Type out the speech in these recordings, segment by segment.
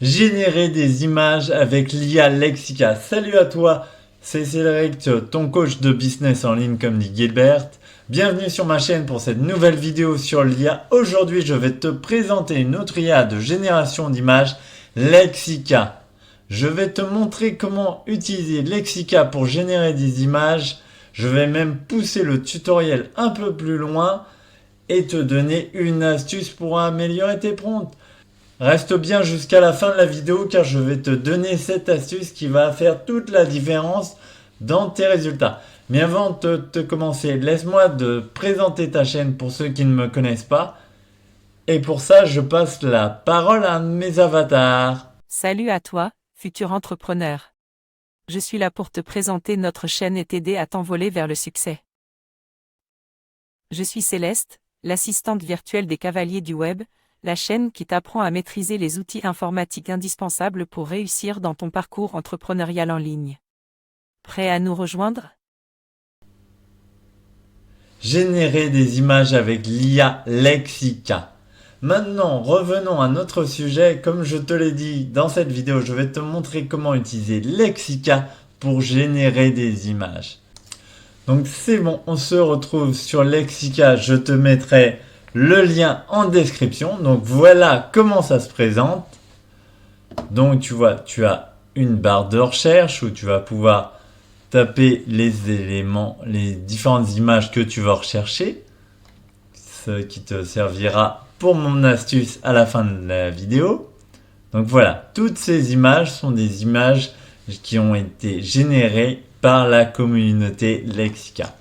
Générer des images avec l'IA Lexica. Salut à toi, c'est Cédric, ton coach de business en ligne comme dit Gilbert. Bienvenue sur ma chaîne pour cette nouvelle vidéo sur l'IA. Aujourd'hui, je vais te présenter une autre IA de génération d'images, Lexica. Je vais te montrer comment utiliser Lexica pour générer des images. Je vais même pousser le tutoriel un peu plus loin et te donner une astuce pour améliorer tes prompts. Reste bien jusqu'à la fin de la vidéo car je vais te donner cette astuce qui va faire toute la différence dans tes résultats. Mais avant de commencer, laisse-moi te présenter ta chaîne pour ceux qui ne me connaissent pas. Et pour ça, je passe la parole à mes avatars. Salut à toi, futur entrepreneur. Je suis là pour te présenter notre chaîne et t'aider à t'envoler vers le succès. Je suis Céleste, l'assistante virtuelle des cavaliers du web, la chaîne qui t'apprend à maîtriser les outils informatiques indispensables pour réussir dans ton parcours entrepreneurial en ligne. Prêt à nous rejoindre? Générer des images avec l'IA Lexica. Maintenant, revenons à notre sujet. Comme je te l'ai dit dans cette vidéo, je vais te montrer comment utiliser Lexica pour générer des images. Donc c'est bon, on se retrouve sur Lexica. Je te mettrai le lien en description. Donc voilà comment ça se présente. Donc tu vois, tu as une barre de recherche où tu vas pouvoir taper les éléments, les différentes images que tu vas rechercher. Ce qui te servira pour mon astuce à la fin de la vidéo. Donc voilà, toutes ces images sont des images qui ont été générées par la communauté Lexica.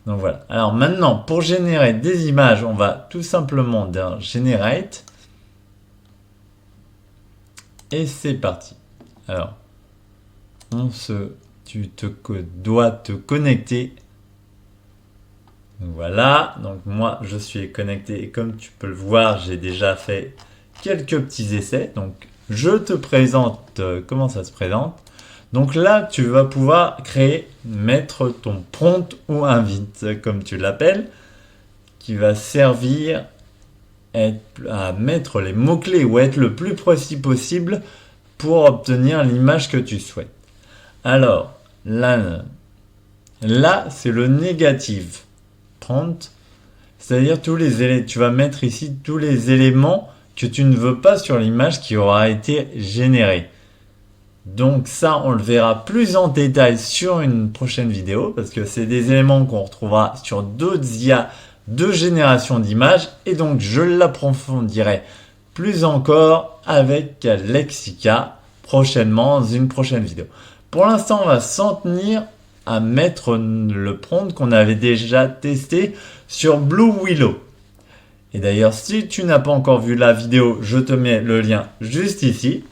Donc voilà. Alors maintenant, pour générer des images, on va tout simplement dans Generate. Et c'est parti. Alors, tu dois te connecter. Donc voilà. Donc moi, je suis connecté. Et comme tu peux le voir, j'ai déjà fait quelques petits essais. Donc, je te présente comment ça se présente. Donc là, tu vas pouvoir mettre ton prompt ou invite, comme tu l'appelles, qui va servir à mettre les mots-clés ou être le plus précis possible pour obtenir l'image que tu souhaites. Alors, là c'est le négatif prompt, c'est-à-dire tu vas mettre ici tous les éléments que tu ne veux pas sur l'image qui aura été générée. Donc ça, on le verra plus en détail sur une prochaine vidéo parce que c'est des éléments qu'on retrouvera sur d'autres IA de génération d'images et donc je l'approfondirai plus encore avec Lexica prochainement dans une prochaine vidéo. Pour l'instant, on va s'en tenir à mettre le prompt qu'on avait déjà testé sur Blue Willow. Et d'ailleurs, si tu n'as pas encore vu la vidéo, je te mets le lien juste ici.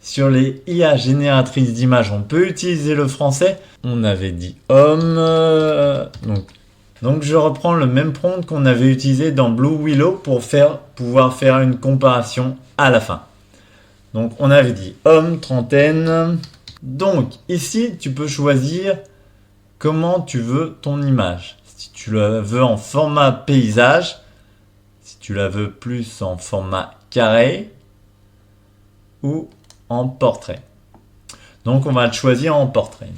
Sur les IA génératrices d'images, on peut utiliser le français. On avait dit homme. Donc je reprends le même prompt qu'on avait utilisé dans Blue Willow pour pouvoir faire une comparaison à la fin. Donc on avait dit homme, trentaine. Donc ici, tu peux choisir comment tu veux ton image. Si tu la veux en format paysage, si tu la veux plus en format carré ou en portrait. Donc on va le choisir en portrait.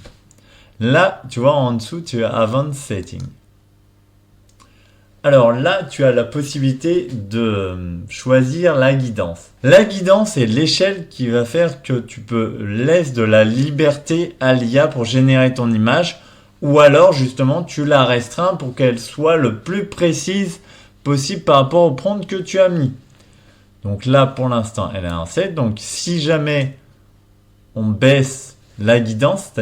Là, tu vois en dessous, tu as Advanced Setting. Alors là, tu as la possibilité de choisir la guidance. La guidance est l'échelle qui va faire que tu peux laisser de la liberté à l'IA pour générer ton image ou alors justement tu la restreins pour qu'elle soit le plus précise possible par rapport au prompt que tu as mis. Donc là, pour l'instant, elle est un 7. Donc, si jamais on baisse la guidance,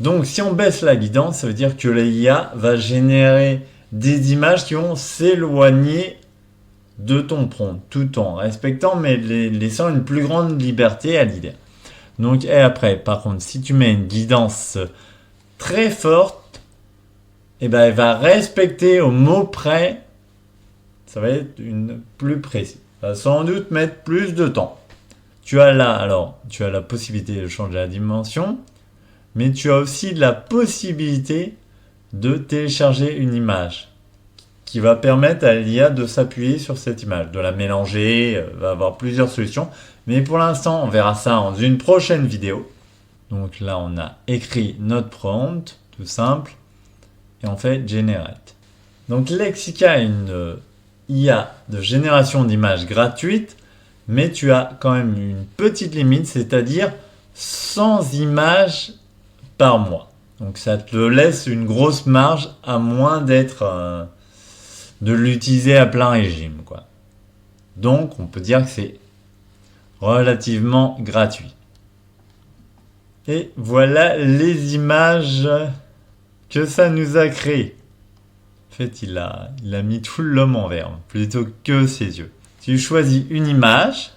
Donc, si on baisse la guidance, ça veut dire que l'IA va générer des images qui vont s'éloigner de ton prompt, tout en respectant, mais laissant une plus grande liberté à l'IA. Donc, et après, par contre, si tu mets une guidance très forte, eh ben, elle va respecter au mot près. Ça va être une plus précise. Va sans doute mettre plus de temps. Tu as la possibilité de changer la dimension, mais tu as aussi la possibilité de télécharger une image qui va permettre à l'IA de s'appuyer sur cette image, de la mélanger, va avoir plusieurs solutions. Mais pour l'instant, on verra ça dans une prochaine vidéo. Donc là, on a écrit notre prompt, tout simple, et on fait Generate. Donc Lexica est une IA de génération d'images gratuite, mais tu as quand même une petite limite, c'est-à-dire 100 images par mois. Donc ça te laisse une grosse marge à moins d'être de l'utiliser à plein régime, quoi. Donc on peut dire que c'est relativement gratuit. Et voilà les images que ça nous a créées. En fait, il a mis tout l'homme en vert, plutôt que ses yeux. Tu choisis une image,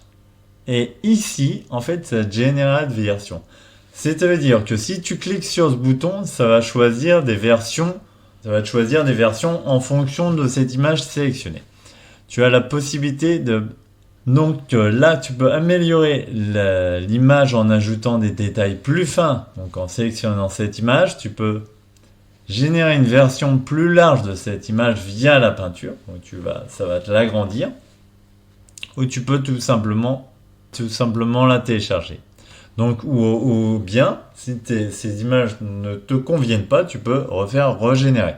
et ici, en fait, ça génère des versions. C'est-à-dire que si tu cliques sur ce bouton, ça va choisir des versions. Ça va te choisir des versions en fonction de cette image sélectionnée. Tu as la possibilité de... Donc là, tu peux améliorer l'image en ajoutant des détails plus fins. Donc en sélectionnant cette image, tu peux générer une version plus large de cette image via la peinture. Donc ça va te l'agrandir. Ou tu peux tout simplement la télécharger. Donc ou bien, si ces images ne te conviennent pas, tu peux refaire régénérer.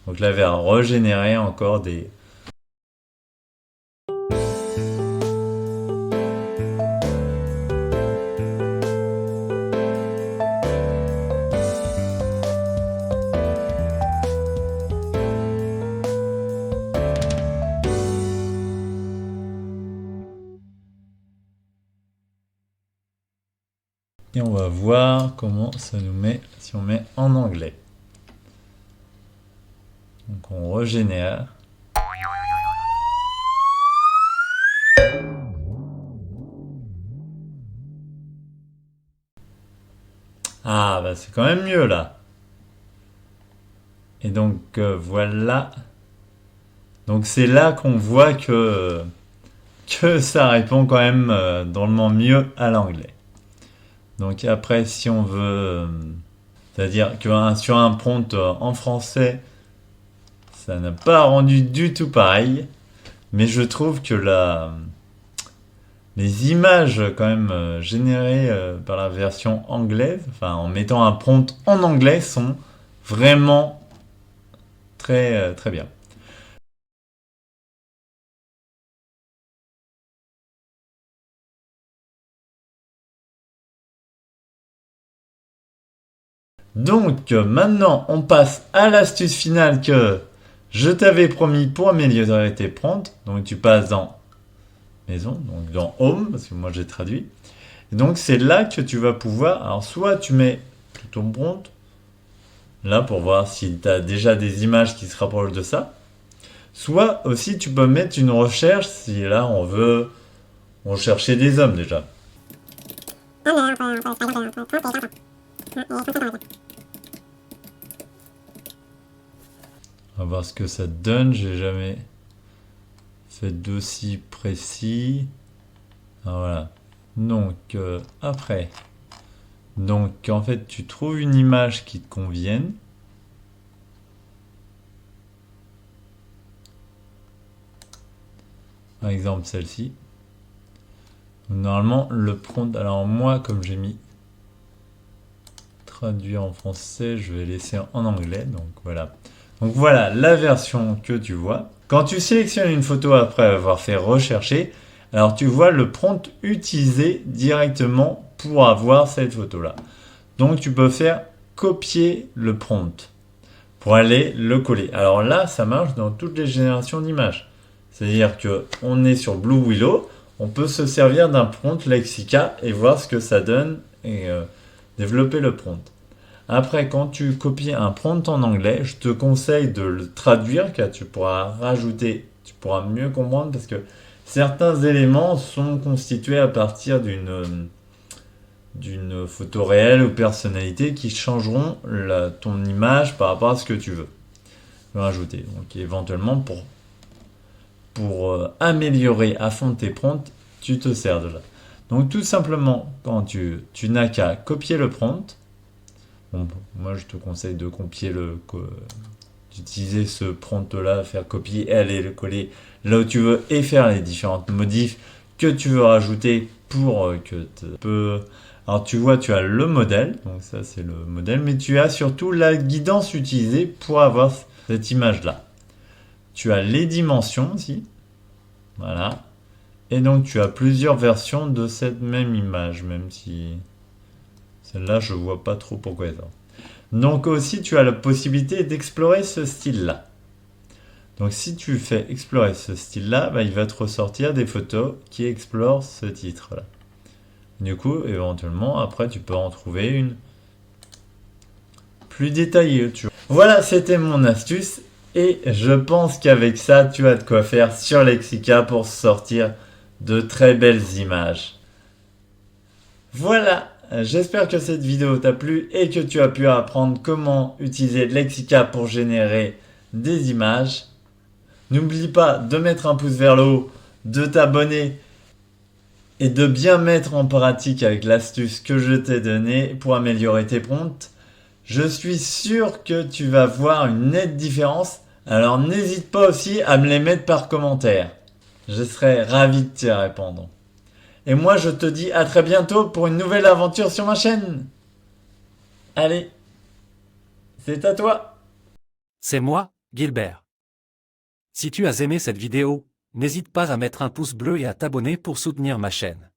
Donc là, vers régénérer encore des... Et on va voir comment ça nous met si on met en anglais. Donc on régénère. Ah bah c'est quand même mieux là. Et donc voilà. Donc c'est là qu'on voit que ça répond quand même drôlement mieux à l'anglais. Donc après, si on veut... c'est-à-dire que sur un prompt en français, ça n'a pas rendu du tout pareil. Mais je trouve que les images quand même générées par la version anglaise, enfin en mettant un prompt en anglais, sont vraiment très, très bien. Donc maintenant on passe à l'astuce finale que je t'avais promis pour améliorer tes prompts. Donc tu passes dans maison, donc dans home, parce que moi j'ai traduit. Et donc c'est là que tu vas pouvoir, alors soit tu mets tout ton prompt, là pour voir si tu as déjà des images qui se rapprochent de ça. Soit aussi tu peux mettre une recherche si là on veut rechercher des hommes déjà. On va voir ce que ça donne. J'ai jamais fait d'aussi précis. Alors voilà. Donc après. Donc en fait tu trouves une image qui te convienne. Par exemple celle-ci. Normalement le prompt. Alors moi comme j'ai mis traduire en français, je vais laisser en anglais. Donc voilà. Donc voilà la version que tu vois. Quand tu sélectionnes une photo après avoir fait rechercher, alors tu vois le prompt utilisé directement pour avoir cette photo-là. Donc tu peux faire copier le prompt pour aller le coller. Alors là, ça marche dans toutes les générations d'images. C'est-à-dire qu'on est sur Blue Willow, on peut se servir d'un prompt Lexica et voir ce que ça donne et développer le prompt. Après, quand tu copies un prompt en anglais, je te conseille de le traduire car tu pourras rajouter, tu pourras mieux comprendre parce que certains éléments sont constitués à partir d'une photo réelle ou personnalité qui changeront ton image par rapport à ce que tu veux rajouter. Donc éventuellement pour améliorer à fond tes prompts, tu te sers de là. Donc tout simplement, quand tu n'as qu'à copier le prompt. Bon, moi je te conseille de copier d'utiliser ce prompt-là, faire copier et aller le coller là où tu veux et faire les différentes modifs que tu veux rajouter pour que tu peux... Alors tu vois, tu as le modèle, donc ça c'est le modèle, mais tu as surtout la guidance utilisée pour avoir cette image-là. Tu as les dimensions aussi, voilà. Et donc tu as plusieurs versions de cette même image, même si celle-là je vois pas trop pourquoi elle est là. Donc aussi tu as la possibilité d'explorer ce style-là. Donc si tu fais explorer ce style-là, bah, il va te ressortir des photos qui explorent ce titre-là. Du coup, éventuellement, après tu peux en trouver une plus détaillée. Tu vois. Voilà, c'était mon astuce. Et je pense qu'avec ça, tu as de quoi faire sur Lexica pour sortir de très belles images. Voilà, j'espère que cette vidéo t'a plu et que tu as pu apprendre comment utiliser Lexica pour générer des images. N'oublie pas de mettre un pouce vers le haut, de t'abonner et de bien mettre en pratique avec l'astuce que je t'ai donnée pour améliorer tes prompts. Je suis sûr que tu vas voir une nette différence, alors n'hésite pas aussi à me les mettre par commentaire. Je serai ravi de t'y répondre. Et moi je te dis à très bientôt pour une nouvelle aventure sur ma chaîne. Allez, c'est à toi. C'est moi, Gilbert. Si tu as aimé cette vidéo, n'hésite pas à mettre un pouce bleu et à t'abonner pour soutenir ma chaîne.